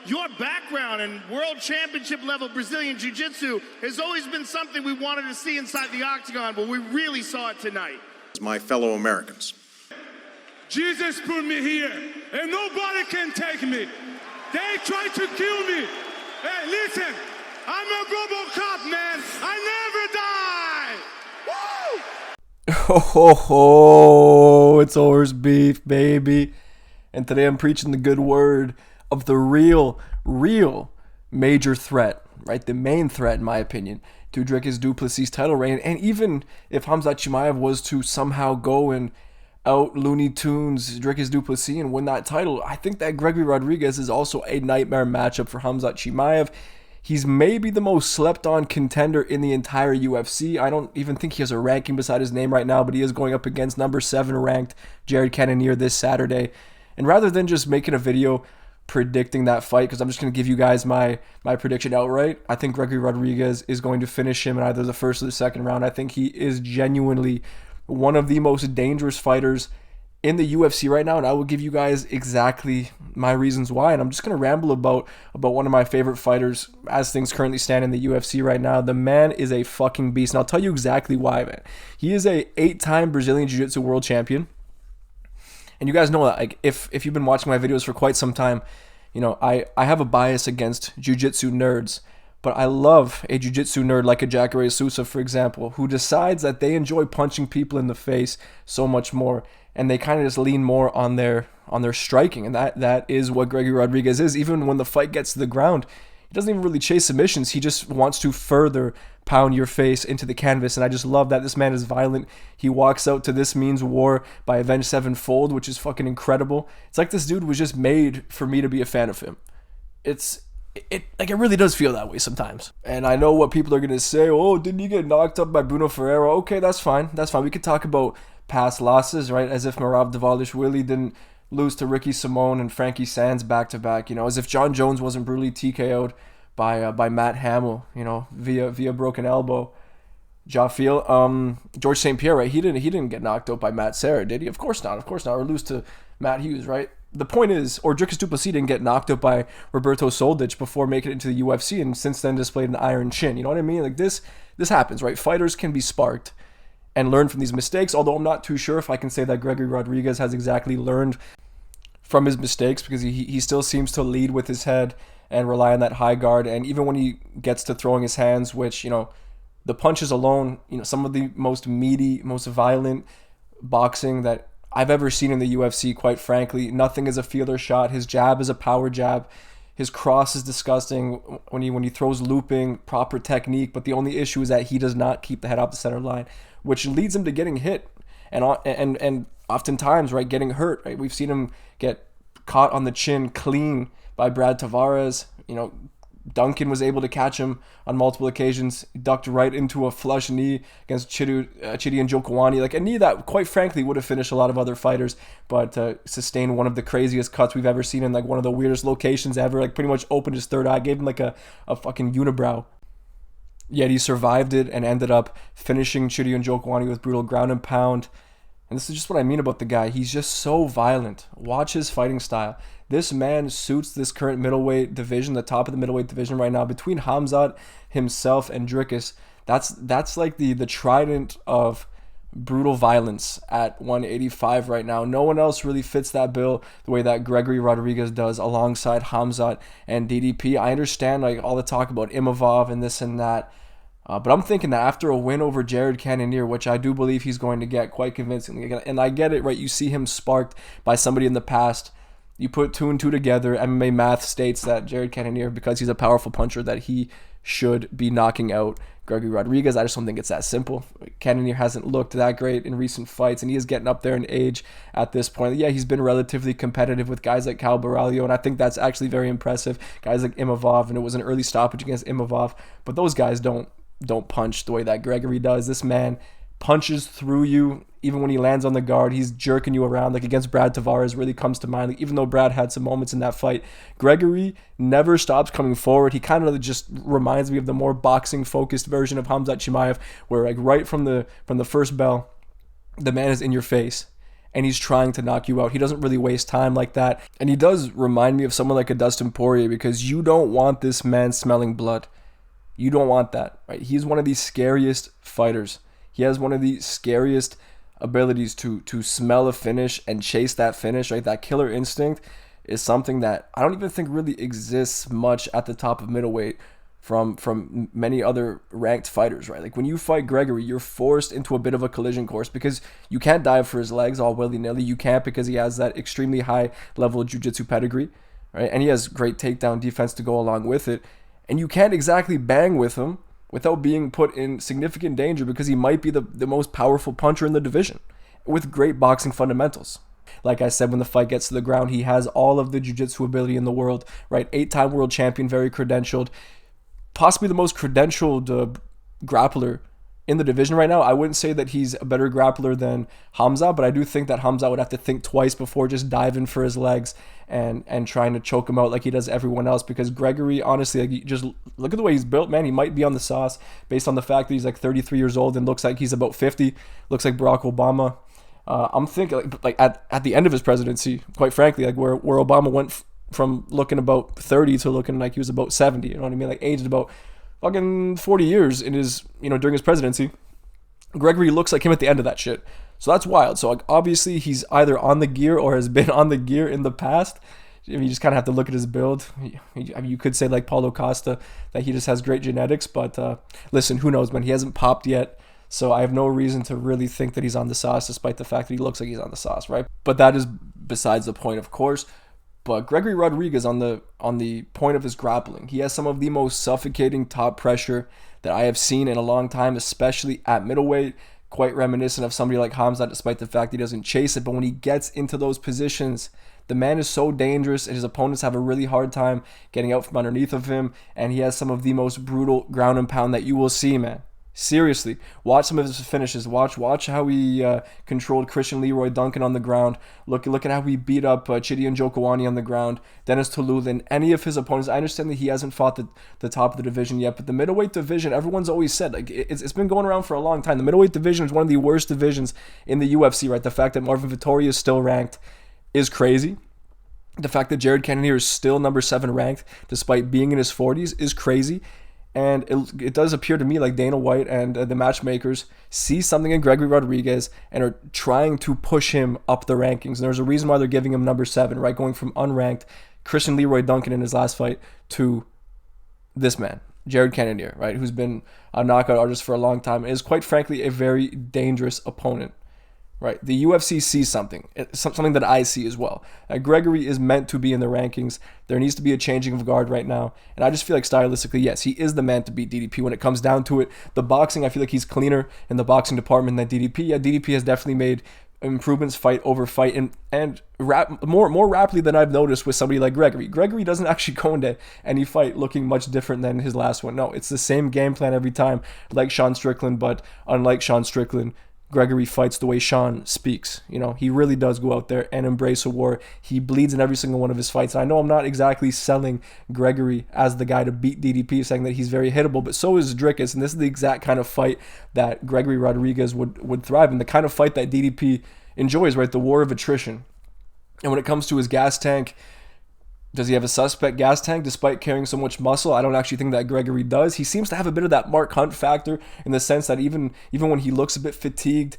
your background in world championship level Brazilian Jiu-Jitsu has always been something we wanted to see inside the octagon, but we really saw it tonight. My fellow Americans. Jesus put me here, and nobody can take me. They try to kill me. Hey, listen, I'm a Robocop, man. I never die. Woo! Ho ho ho, it's horse beef, baby. And today I'm preaching the good word of the real major threat, right? The main threat, in my opinion, to Dricus du Plessis' title reign. And even if Khamzat Chimaev was to somehow go and out Looney Tunes Dricus du Plessis and win that title, I think that Gregory Rodriguez is also a nightmare matchup for Khamzat Chimaev. He's maybe the most slept-on contender in the entire UFC. I don't even think he has a ranking beside his name right now, but he is going up against number 7 ranked Jared Cannonier this Saturday. And rather than just making a video predicting that fight, because I'm just going to give you guys my prediction outright, I think Gregory Rodriguez is going to finish him in either the first or the second round. I think he is genuinely one of the most dangerous fighters in the UFC right now, and I will give you guys exactly my reasons why. And I'm just going to ramble about one of my favorite fighters as things currently stand in the UFC right now. The man is a fucking beast, and I'll tell you exactly why, man. He is a 8-time Brazilian Jiu-Jitsu world champion. And you guys know that, like, if you've been watching my videos for quite some time, you know, I have a bias against jiu-jitsu nerds, but I love a jiu-jitsu nerd like a Jacare Sousa, for example, who decides that they enjoy punching people in the face so much more, and they kind of just lean more on their striking, and that is what Gregory Rodriguez is. Even when the fight gets to the ground, he doesn't even really chase submissions. He just wants to further pound your face into the canvas, and I just love that this man is violent. He walks out to This Means War by Avenged Sevenfold, which is fucking incredible. It's like this dude was just made for me to be a fan of him. It really does feel that way sometimes. And I know what people are going to say, oh, didn't he get knocked up by Bruno Ferreira? Okay, that's fine. We could talk about past losses, right? As if Merab Dvalishvili didn't lose to Ricky Simone and Frankie Sands back-to-back, you know, as if John Jones wasn't brutally TKO'd by Matt Hamill, you know, via broken elbow. Jafil, George St. Pierre, right? He didn't get knocked out by Matt Serra, did he? Of course not, or lose to Matt Hughes, right? The point is, or Dricus du Plessis didn't get knocked out by Roberto Soldic before making it into the UFC, and since then displayed an iron chin. You know what I mean? Like this happens, right? Fighters can be sparked and learn from these mistakes, although I'm not too sure if I can say that Gregory Rodriguez has exactly learned from his mistakes, because he still seems to lead with his head and rely on that high guard. And even when he gets to throwing his hands, which, you know, the punches alone, you know, some of the most meaty, most violent boxing that I've ever seen in the UFC, quite frankly. Nothing is a feeler shot. His jab is a power jab. His cross is disgusting when he throws looping, proper technique. But the only issue is that he does not keep the head off the center line, which leads him to getting hit and oftentimes, right, getting hurt. Right, we've seen him get caught on the chin clean by Brad Tavares. You know, Duncan was able to catch him on multiple occasions. He ducked right into a flush knee against Chidi and Njokuani. Like a knee that, quite frankly, would have finished a lot of other fighters, but sustained one of the craziest cuts we've ever seen in like one of the weirdest locations ever. Like pretty much opened his third eye, gave him like a fucking unibrow. Yet he survived it and ended up finishing Chidi and Njokuani with brutal ground and pound. And this is just what I mean about the guy. He's just so violent. Watch his fighting style. This man suits this current middleweight division, the top of the middleweight division right now. Between Khamzat, himself, and Dricus, that's like the trident of brutal violence at 185 right now. No one else really fits that bill the way that Gregory Rodriguez does alongside Khamzat and DDP. I understand like all the talk about Imavov and this and that. But I'm thinking that after a win over Jared Cannonier, which I do believe he's going to get quite convincingly, and I get it, right? You see him sparked by somebody in the past. You put 2 and 2 together. MMA math states that Jared Cannonier, because he's a powerful puncher, that he should be knocking out Gregory Rodriguez. I just don't think it's that simple. Cannonier hasn't looked that great in recent fights, and he is getting up there in age at this point. Yeah, he's been relatively competitive with guys like Cal Baralho, and I think that's actually very impressive. Guys like Imavov, and it was an early stoppage against Imavov, but those guys don't punch the way that Gregory does. This man punches through you. Even when he lands on the guard, he's jerking you around. Like against Brad Tavares really comes to mind. Like, even though Brad had some moments in that fight, Gregory never stops coming forward. He kind of just reminds me of the more boxing-focused version of Khamzat Chimaev, where like right from the first bell, the man is in your face. and he's trying to knock you out. He doesn't really waste time like that. And he does remind me of someone like a Dustin Poirier, because you don't want this man smelling blood. You don't want that, right? He's one of the scariest fighters. He has one of the scariest abilities to smell a finish and chase that finish, right? That killer instinct is something that I don't even think really exists much at the top of middleweight from many other ranked fighters, right? Like when you fight Gregory, you're forced into a bit of a collision course because you can't dive for his legs all willy-nilly. You can't, because he has that extremely high level of jiu-jitsu pedigree, right? And he has great takedown defense to go along with it. And you can't exactly bang with him without being put in significant danger, because he might be the most powerful puncher in the division with great boxing fundamentals. Like I said, when the fight gets to the ground, he has all of the jiu-jitsu ability in the world, right? 8-time world champion, very credentialed. Possibly the most credentialed grappler in the division right now. I wouldn't say that he's a better grappler than Hamza, but I do think that Hamza would have to think twice before just diving for his legs and trying to choke him out like he does everyone else. Because Gregory, honestly, like, just look at the way he's built, man. He might be on the sauce based on the fact that he's like 33 years old and looks like he's about 50. Looks like Barack Obama. I'm thinking like at the end of his presidency, quite frankly, like where Obama went from looking about 30 to looking like he was about 70, you know what I mean? Like aged about fucking 40 years in his, during his presidency. Gregory looks like him at the end of that shit. So that's wild. So like obviously he's either on the gear or has been on the gear in the past. I mean, you just kind of have to look at his build. You could say like Paulo Costa, that he just has great genetics, but listen, who knows, man? He hasn't popped yet. So I have no reason to really think that he's on the sauce, despite the fact that he looks like he's on the sauce, right? But that is besides the point, of course. But Gregory Rodriguez, on the point of his grappling, he has some of the most suffocating top pressure that I have seen in a long time, especially at middleweight. Quite reminiscent of somebody like Hamza, despite the fact he doesn't chase it. But when he gets into those positions, the man is so dangerous, and his opponents have a really hard time getting out from underneath of him. And he has some of the most brutal ground and pound that you will see, man. Seriously, watch some of his finishes. Watch how he controlled Christian Leroy Duncan on the ground. Look at how he beat up Chidi and Njokuani on the ground. Dennis Tululin, any of his opponents. I understand that he hasn't fought the top of the division yet, but the middleweight division, everyone's always said, like it's been going around for a long time. The middleweight division is one of the worst divisions in the UFC, right? The fact that Marvin Vettori is still ranked is crazy. The fact that Jared Cannonier is still number 7 ranked, despite being in his 40s, is crazy. And it does appear to me like Dana White and the matchmakers see something in Gregory Rodriguez and are trying to push him up the rankings. And there's a reason why they're giving him number 7, right? Going from unranked Christian Leroy Duncan in his last fight to this man, Jared Cannonier, right? Who's been a knockout artist for a long time and is quite frankly a very dangerous opponent. Right, the UFC sees something that I see as well. Gregory is meant to be in the rankings. There needs to be a changing of guard right now. And I just feel like stylistically, yes, he is the man to beat DDP when it comes down to it. The boxing, I feel like he's cleaner in the boxing department than DDP. Yeah, DDP has definitely made improvements fight over fight and more rapidly than I've noticed with somebody like Gregory. Gregory doesn't actually go into any fight looking much different than his last one. No, it's the same game plan every time, like Sean Strickland, but unlike Sean Strickland, Gregory fights the way Sean speaks. He really does go out there and embrace a war. He bleeds in every single one of his fights. And I know I'm not exactly selling Gregory as the guy to beat DDP, saying that he's very hittable, but so is Dricus. And this is the exact kind of fight that Gregory Rodriguez would thrive in, the kind of fight that DDP enjoys, right? The war of attrition. And when it comes to his gas tank, does he have a suspect gas tank despite carrying so much muscle? I don't actually think that Gregory does. He seems to have a bit of that Mark Hunt factor in the sense that even when he looks a bit fatigued,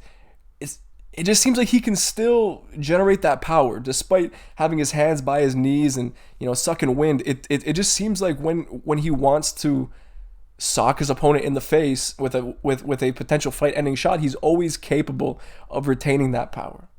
it just seems like he can still generate that power despite having his hands by his knees and sucking wind. It just seems like when he wants to sock his opponent in the face with a potential fight-ending shot, he's always capable of retaining that power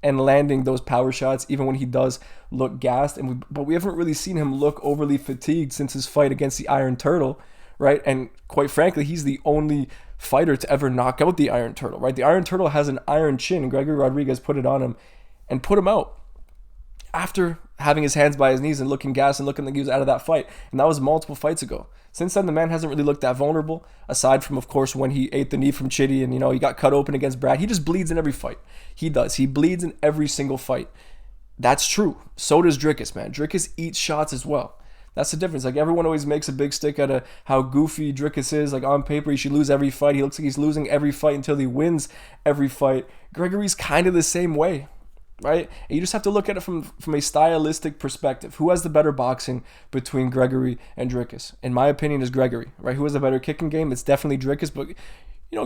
and landing those power shots even when he does look gassed. But we haven't really seen him look overly fatigued since his fight against the Iron Turtle, right? And quite frankly, he's the only fighter to ever knock out the Iron Turtle, right? The Iron Turtle has an iron chin, and Gregory Rodriguez put it on him and put him out after having his hands by his knees and looking gassed and looking like he was out of that fight. And that was multiple fights ago. Since then, the man hasn't really looked that vulnerable, aside from, of course, when he ate the knee from Chidi and, he got cut open against Brad. He just bleeds in every fight. He does. He bleeds in every single fight. That's true. So does Dricus, man. Dricus eats shots as well. That's the difference. Like, everyone always makes a big stick out of how goofy Dricus is. Like, on paper, he should lose every fight. He looks like he's losing every fight until he wins every fight. Gregory's kind of the same way. right? And you just have to look at it from a stylistic perspective. Who has the better boxing between Gregory and Dricus? In my opinion, is Gregory, right? Who has a better kicking game? It's definitely Dricus, but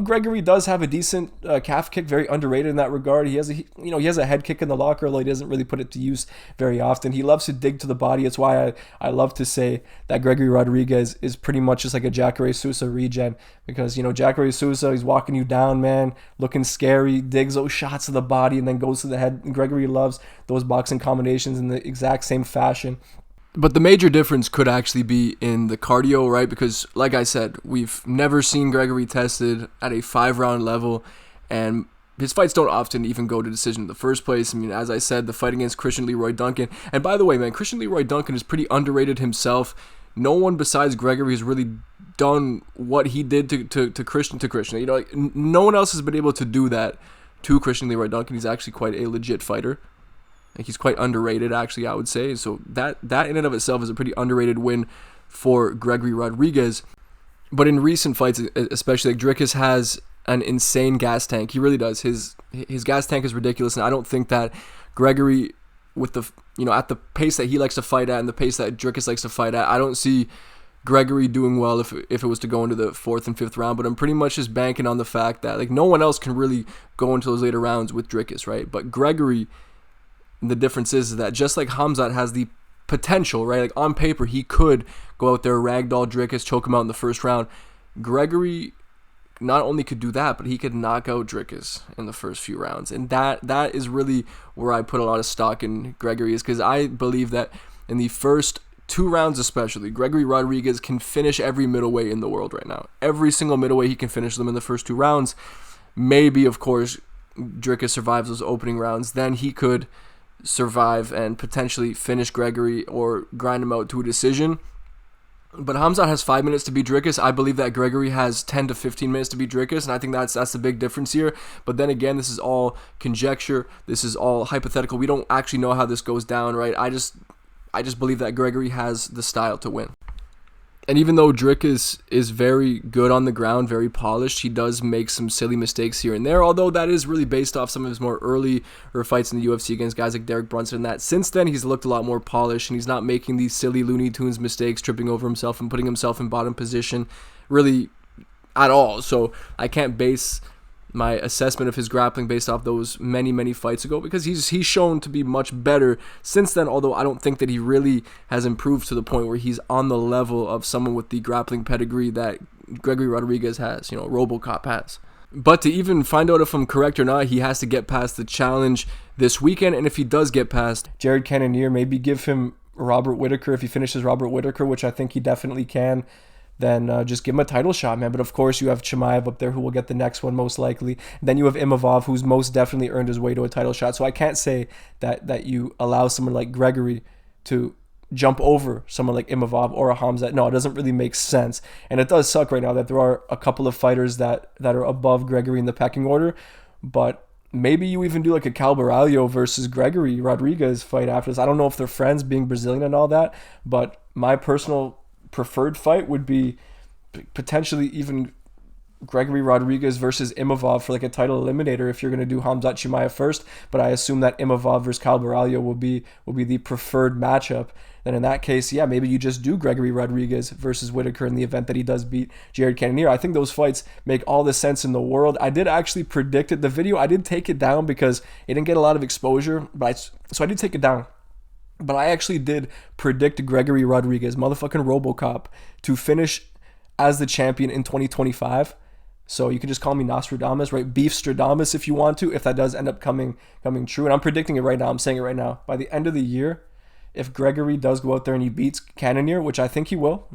Gregory does have a decent calf kick, very underrated in that regard. He has a head kick in the locker, although he doesn't really put it to use very often. He loves to dig to the body. It's why I love to say that Gregory Rodriguez is pretty much just like a Jacare Sousa regen, because Jacare Sousa, he's walking you down, man, looking scary, digs those shots to the body and then goes to the head. And Gregory loves those boxing combinations in the exact same fashion. But the major difference could actually be in the cardio, right? Because, like I said, we've never seen Gregory tested at a 5-round level, and his fights don't often even go to decision in the first place. I mean, as I said, the fight against Christian Leroy Duncan, and by the way, man, Christian Leroy Duncan is pretty underrated himself. No one besides Gregory has really done what he did to Christian. No one else has been able to do that to Christian Leroy Duncan. He's actually quite a legit fighter. He's quite underrated, actually, I would say. So that in and of itself is a pretty underrated win for Gregory Rodriguez. But in recent fights, especially, Dricus has an insane gas tank. He really does. His gas tank is ridiculous, and I don't think that Gregory, with the at the pace that he likes to fight at and the pace that Dricus likes to fight at, I don't see Gregory doing well if it was to go into the 4th and 5th round. But I'm pretty much just banking on the fact that no one else can really go into those later rounds with Dricus, right? But Gregory, the difference is that just like Khamzat has the potential, right? On paper, he could go out there, ragdoll Dricus, choke him out in the first round. Gregory not only could do that, but he could knock out Dricus in the first few rounds. And that is really where I put a lot of stock in Gregory, is because I believe that in the first 2 rounds especially, Gregory Rodriguez can finish every middleweight in the world right now. Every single middleweight, he can finish them in the first 2 rounds. Maybe, of course, Dricus survives those opening rounds. Then he could survive and potentially finish Gregory or grind him out to a decision. But Khamzat has 5 minutes to beat Dricus. I believe that Gregory has 10 to 15 minutes to beat Dricus, and I think that's the big difference here. But then again, this is all conjecture. This is all hypothetical. We don't actually know how this goes down, right? I just believe that Gregory has the style to win. And even though Dricus is very good on the ground, very polished, he does make some silly mistakes here and there, although that is really based off some of his more earlier fights in the UFC against guys like Derek Brunson and that. Since then, he's looked a lot more polished, and he's not making these silly Looney Tunes mistakes, tripping over himself and putting himself in bottom position really at all. So I can't base my assessment of his grappling based off those many fights ago, because he's shown to be much better since then, although I don't think that he really has improved to the point where he's on the level of someone with the grappling pedigree that Gregory Rodriguez has, Robocop has. But to even find out if I'm correct or not, he has to get past the challenge this weekend, and if he does get past Jared Cannonier, maybe give him Robert Whittaker if he finishes Robert Whittaker, which I think he definitely can. Then just give him a title shot, man. But of course, you have Chimaev up there who will get the next one most likely. Then you have Imavov, who's most definitely earned his way to a title shot. So I can't say that you allow someone like Gregory to jump over someone like Imavov or a Khamzat. No, it doesn't really make sense. And it does suck right now that there are a couple of fighters that are above Gregory in the pecking order. But maybe you even do like a Cal Baralho versus Gregory Rodriguez fight after this. I don't know if they're friends, being Brazilian and all that. But my personal preferred fight would be potentially even Gregory Rodriguez versus Imavov for like a title eliminator if you're going to do Khamzat Chimaev first. But I assume that Imavov versus Cal Baralho will be the preferred matchup. Then in that case, yeah, maybe you just do Gregory Rodriguez versus Whittaker in the event that he does beat Jared Cannonier. I think those fights make all the sense in the world. I did actually predict it. The video, I did take it down because it didn't get a lot of exposure, so I did take it down. But I actually did predict Gregory Rodriguez, motherfucking Robocop, to finish as the champion in 2025. So you can just call me Nostradamus, right? Beef Stradamus if you want to, if that does end up coming true. And I'm predicting it right now. I'm saying it right now. By the end of the year, if Gregory does go out there and he beats Cannonier, which I think he will,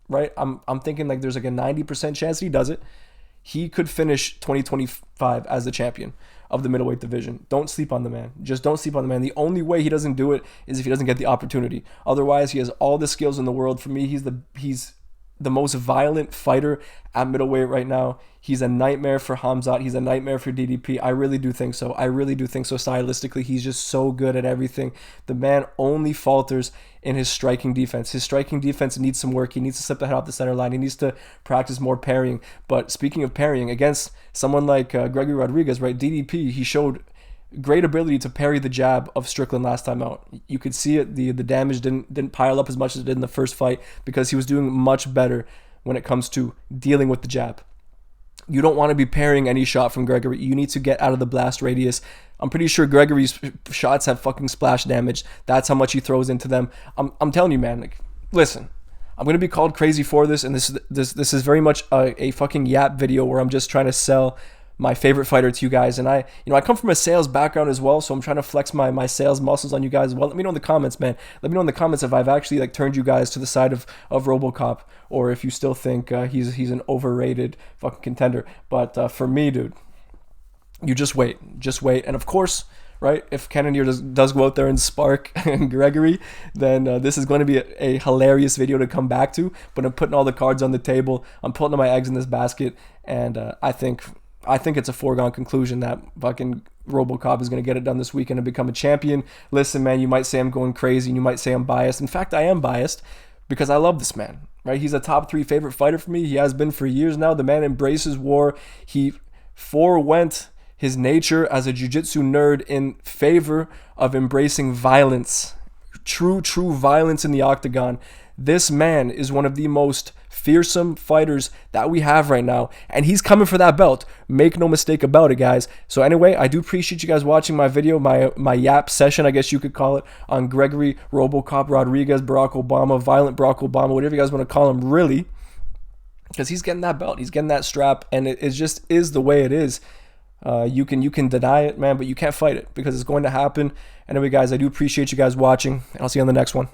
right? I'm thinking like there's like a 90% chance he does it. He could finish 2025 as the champion of the middleweight division. Don't sleep on the man. Just don't sleep on the man. The only way he doesn't do it is if he doesn't get the opportunity. Otherwise, he has all the skills in the world. For me, he's the most violent fighter at middleweight right now. He's a nightmare for Khamzat. He's a nightmare for DDP. I really do think so. Stylistically, he's just so good at everything. The man only falters in his striking defense. His striking defense needs some work. He needs to step the head off the center line. He needs to practice more parrying. But speaking of parrying, against someone like Gregory Rodriguez, right, DDP, he showed great ability to parry the jab of Strickland last time out. You could see it. The damage didn't pile up as much as it did in the first fight because he was doing much better when it comes to dealing with the jab. You don't want to be parrying any shot from Gregory. You need to get out of the blast radius. I'm pretty sure Gregory's shots have fucking splash damage. That's how much he throws into them. I'm telling you, man. Like, listen, I'm gonna be called crazy for this, and this is very much a fucking yap video where I'm just trying to sell my favorite fighter to you guys. And I come from a sales background as well, so I'm trying to flex my sales muscles on you guys as well. Let me know in the comments, man. Let me know in the comments if I've actually like turned you guys to the side of Robocop, or if you still think he's an overrated fucking contender. But for me, dude, you just wait. And of course, right, if Cannonier does go out there and spark Gregory, then this is going to be a hilarious video to come back to. But I'm putting all the cards on the table. I'm putting all my eggs in this basket, and I think it's a foregone conclusion that fucking Robocop is going to get it done this weekend and become a champion. Listen, man, you might say I'm going crazy, and you might say I'm biased. In fact, I am biased because I love this man, right? He's a top 3 favorite fighter for me. He has been for years now. The man embraces war. He forewent his nature as a jiu-jitsu nerd in favor of embracing violence. True violence in the octagon. This man is one of the most fearsome fighters that we have right now, and he's coming for that belt. Make no mistake about it, guys. So anyway, I do appreciate you guys watching my video, my yap session, I guess you could call it, on Gregory Robocop Rodriguez, Barack Obama, Violent Barack Obama, whatever you guys want to call him, really, because he's getting that belt, he's getting that strap, and it just is the way it is. You can deny it, man, but you can't fight it because it's going to happen. Anyway, guys, I do appreciate you guys watching, and I'll see you on the next one.